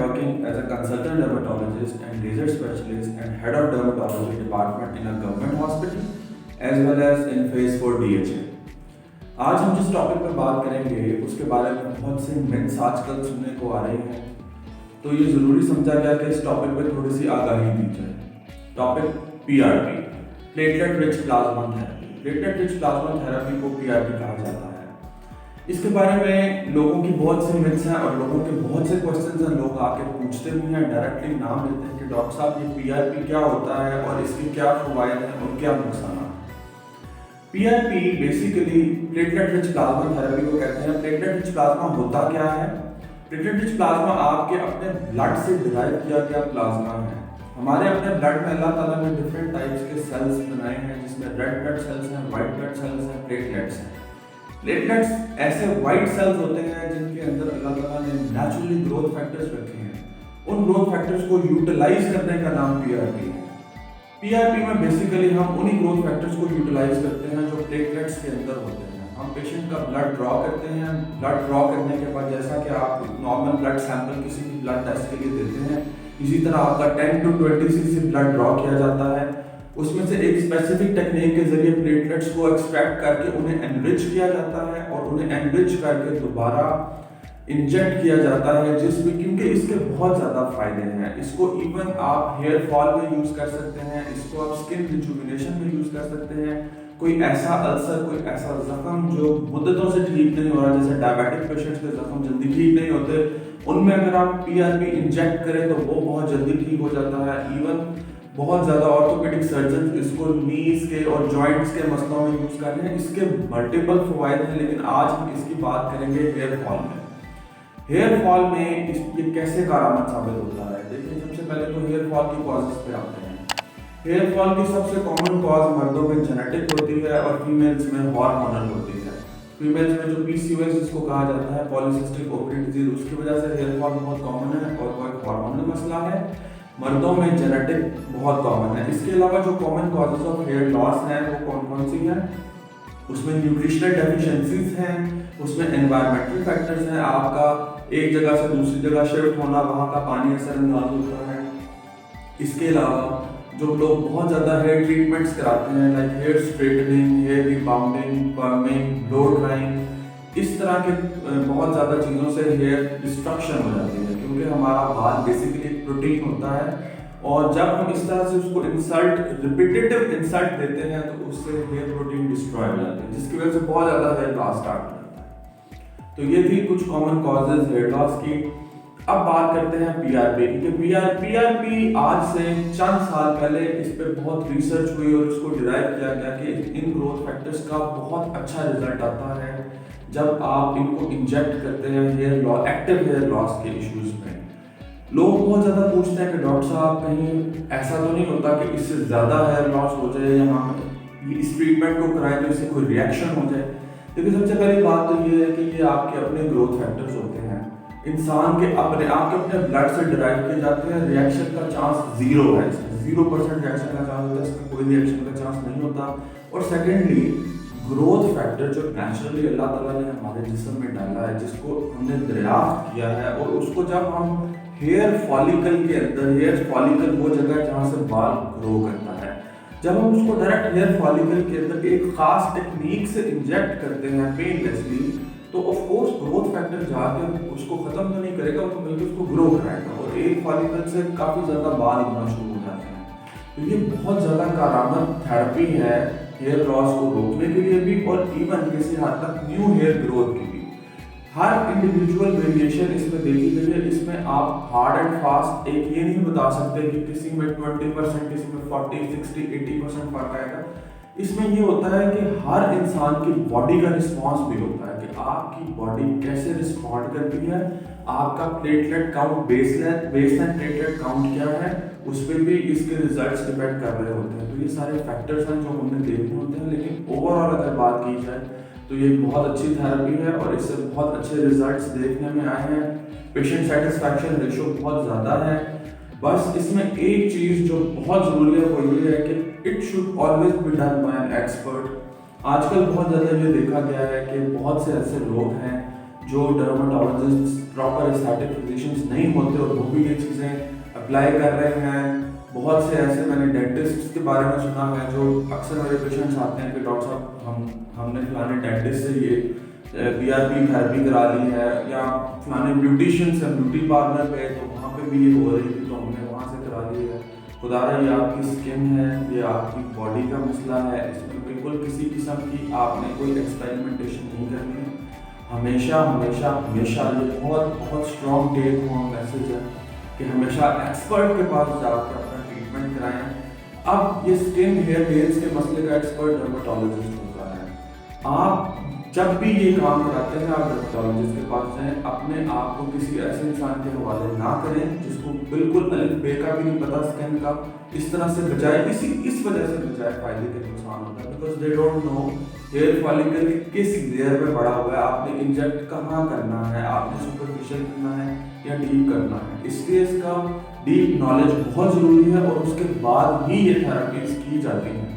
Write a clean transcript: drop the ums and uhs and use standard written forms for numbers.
working as a consultant dermatologist and laser specialist and head of dermatology department in a government hospital as well as in phase 4 DHA. आज हम जिस topic पर बात करेंगे उसके बारे में बहुत से मिथ्स आजकल सुनने को आ रही हैं, तो ये ज़रूरी समझा गया कि इस टॉपिक पर थोड़ी सी आगाही दी जाए। Topic PRP, platelet rich plasma therapy. Platelet rich plasma therapy को PRP कहा जाता है। इसके बारे में लोगों की बहुत सी मिथ्स हैं और लोगों के बहुत से क्वेश्चंस हैं। लोग आके पूछते भी हैं, डायरेक्टली नाम लेते हैं कि डॉक्टर साहब ये PRP क्या होता है और इसके क्या फ़वाइद हैं और क्या नुकसान हैं। PRP basically platelet rich plasma therapy को कहते हैं। प्लेटलेट रिच प्लाज्मा होता क्या है? प्लेटलेट रिच प्लाज्मा आपके अपने ब्लड से डिराइव किया गया प्लाज्मा है। हमारे अपने ब्लड में अल्लाह ताला ने डिफरेंट टाइप्स के सेल्स बनाए हैं, जिसमें रेड ब्लड सेल्स हैं, वाइट ब्लड सेल्स हैं, प्लेटलेट्स हैं। प्लेटलेट्स ऐसे वाइट सेल्स होते हैं जिनके अंदर अल्लाह ताला ने नेचुरली ग्रोथ फैक्टर्स रखे हैं। उन ग्रोथ फैक्टर्स को यूटिलाइज करने का नाम PRP है। PRP में बेसिकली हम उन्हीं ग्रोथ फैक्टर्स को यूटिलाइज करते हैं जो प्लेटलेट्स के अंदर होते हैं। हम पेशेंट का ब्लड ड्रॉ करते हैं। ब्लड ड्रॉ करने के बाद जैसा कि आप नॉर्मल ब्लड सैंपल किसी भी ब्लड टेस्ट के लिए देते हैं, इसी तरह आपका 10 to 20 cc ब्लड ड्रॉ किया जाता है। उसमें से एक स्पेसिफिक टेक्निक के जरिए प्लेटलेट्स को एक्सट्रैक्ट करके उन्हें एनरिच किया जाता है और उन्हें एनरिच करके दोबारा इंजेक्ट किया जाता है, जिसमें क्योंकि इसके बहुत ज़्यादा फायदे हैं। इसको इवन आप हेयर फॉल में यूज़ कर सकते हैं, इसको आप स्किन रिजुविनेशन में यूज़ कर सकते हैं। कोई ऐसा अल्सर, कोई ऐसा जख्म जो मुद्दतों से ठीक नहीं हो रहा, जैसे डायबिटिक पेशेंट्स के जख्म जल्दी ठीक नहीं होते, उनमें अगर आप PRP इंजेक्ट करें तो वो बहुत जल्दी ठीक हो जाता है। इवन बहुत ज़्यादा ऑर्थोपेडिक सर्जन इसको नीज के और जॉइंट्स के मसलों में यूज़ कर रहे हैं। इसके मल्टीपल फ़वाइद हैं, लेकिन आज हम इसकी बात करेंगे हेयर फॉल में। हेयर फॉल में ये कैसे कारआमद साबित होता है? देखिए, सबसे पहले तो हेयर फॉल की कॉजेज़ पे आते हैं। हेयर फॉल की सबसे कॉमन कॉज मर्दों में जेनेटिक होती है और फीमेल्स में हार्मोनल होती है। फीमेल्स में जो PCOS जिसको कहा जाता है, पॉलीसिस्टिक ओवरी डिजीज, उसकी वजह से हेयर फॉल बहुत कॉमन है और वो एक हार्मोनल मसला है। मर्दों में जेनेटिक बहुत कॉमन है। इसके अलावा जो common causes of hair loss हैं वो कौन कौन सी हैं? उसमें न्यूट्रिशनल डेफिशिएंसीज हैं, उसमें एनवायरमेंटल फैक्टर्स हैं, आपका एक जगह से दूसरी जगह शिफ्ट होना, वहाँ का पानी असरअंदाज होता है। इसके अलावा जो लोग बहुत ज़्यादा हेयर ट्रीटमेंट्स कराते हैं, like hair straightening, hair rebounding, perming, blow drying, इस तरह के बहुत ज़्यादा चीज़ों से हेयर डिस्ट्रक्शन हो जाती है, क्योंकि हमारा बाल बेसिकली एक प्रोटीन होता है और जब हम इस तरह से उसको रिपीटेटिव इंसल्ट देते हैं तो उससे हेयर प्रोटीन डिस्ट्रॉय हो जाते हैं, जिसकी वजह से बहुत ज़्यादा हेयर लॉस स्टार्ट हो जाता है। तो ये थी कुछ कॉमन कॉजेज हेयर लॉस की। अब बात करते हैं PRP की। PRP आज से चंद साल पहले इस पर बहुत रिसर्च हुई और इसको डिराइव किया गया कि इन ग्रोथ फैक्टर्स का बहुत अच्छा रिजल्ट आता है जब आप इनको इंजेक्ट करते हैं hair loss, active hair loss के इश्यूज में। लोग बहुत ज़्यादा पूछते हैं कि डॉक्टर साहब कहीं ऐसा तो नहीं होता कि इससे ज़्यादा हेयर लॉस हो जाए या हम इस ट्रीटमेंट को कराएं तो इससे कोई रिएक्शन हो जाए? लेकिन सबसे पहली बात तो ये है कि ये आपके अपने ग्रोथ फैक्टर्स होते हैं, इंसान के अपने आपके अपने ब्लड से डिराइव किए जाते हैं। रिएक्शन का चांस 0 है, 0% रिएक्शन का चांस होता है, इसमें कोई रिएक्शन का चांस नहीं होता। और सेकेंडली, ग्रोथ फैक्टर जो नेचुरली अल्लाह ताला ने हमारे जिस्म में डाला है, जिसको हमने दरियाफ्त किया है, और उसको जब हम हेयर फॉलिकल के अंदर, हेयर फॉलिकल वो जगह जहाँ से बाल ग्रो करता है, जब हम उसको डायरेक्ट हेयर फॉलिकल के अंदर एक खास टेक्निक से इंजेक्ट करते हैं पेनलेसली, तो ऑफ कोर्स ग्रोथ फैक्टर जाके उसको खत्म तो नहीं करेगा, तो बल्कि उसको ग्रो कराएगा और एक फॉलिकल से काफ़ी ज़्यादा बाल उगना शुरू हो जाते हैं। तो ये बहुत ज़्यादा कारआमद थेरेपी है हेयर लॉस को रोकने के लिए भी और इवन किसी हद तक न्यू हेयर ग्रोथ की भी। हर इंडिविजुअल वेरिएशन इसमें देखी गई है। इसमें आप हार्ड एंड फास्ट एक ये नहीं बता सकते कि किसी में 20%, किसी में 40, 60, 80% फर्क आएगा। इसमें ये होता है कि हर इंसान की बॉडी का रिस्पॉन्स भी होता है कि आपकी बॉडी कैसे रिस्पॉन्ड करती है, आपका platelet count, baseline platelet count क्या है, उस पर भी इसके रिजल्ट्स डिपेंड कर रहे होते हैं। तो ये सारे फैक्टर्स हैं जो हमने देखने होते हैं, लेकिन ओवरऑल अगर बात की जाए तो ये बहुत अच्छी थेरेपी है और इससे बहुत अच्छे रिजल्ट्स देखने में आए हैं। पेशेंट सेटिस्फैक्शन रेशो बहुत ज़्यादा है। बस इसमें एक चीज़ जो बहुत ज़रूरी है वो ये है कि it should always be done by an expert. आजकल बहुत ज़्यादा ये देखा गया है कि बहुत से ऐसे लोग हैं जो डर्माटोलॉजिस्ट प्रॉपर एस्थेटिक फिजिशियंस नहीं होते और वो भी ये चीज़ें अप्लाई कर रहे हैं। बहुत से ऐसे मैंने डेंटिस्ट के बारे में सुना है जो अक्सर मेरे पेशेंट्स आते हैं कि डॉक्टर साहब हमने फलाने डेंटिस्ट से ये PRP थेरेपी करा ली है, या फलाने ब्यूटिशियन से ब्यूटी पार्लर गए तो वहाँ पे भी ये हो रही थी तो हमने वहाँ से करा ली है। खुदारा ये आपकी स्किन है, ये आपकी बॉडी का मसला है, इसमें बिल्कुल किसी किस्म की आपने कोई एक्सपेरिमेंटेशन नहीं करनी है। हमेशा हमेशा हमेशा ये बहुत बहुत स्ट्रॉन्ग टेक होम मैसेज है कि हमेशा एक्सपर्ट के पास जाकर अपना ट्रीटमेंट कराएं। अब ये स्किन हेयर नेल्स के मसले का एक्सपर्ट डर्मेटोलॉजिस्ट होता है। आप जब भी ये काम कराते हैं आप डर्मेटोलॉजिस्ट के पास जाएं, अपने आप को किसी ऐसे इंसान के हवाले ना करें जिसको बिल्कुल अलिफ बे का भी नहीं पता स्किन का। इस तरह से बजाय इस वजह से बजाय फायदे के नुकसान होता है, because they don't know hair follicle किस लेयर में बड़ा हुआ है, आपने इंजेक्ट कहाँ करना है, आपने सुपरफिशियल करना है या डीप करना है। इसलिए इसका डीप नॉलेज बहुत ज़रूरी है और उसके बाद ही ये थेरेपीज की जाती हैं।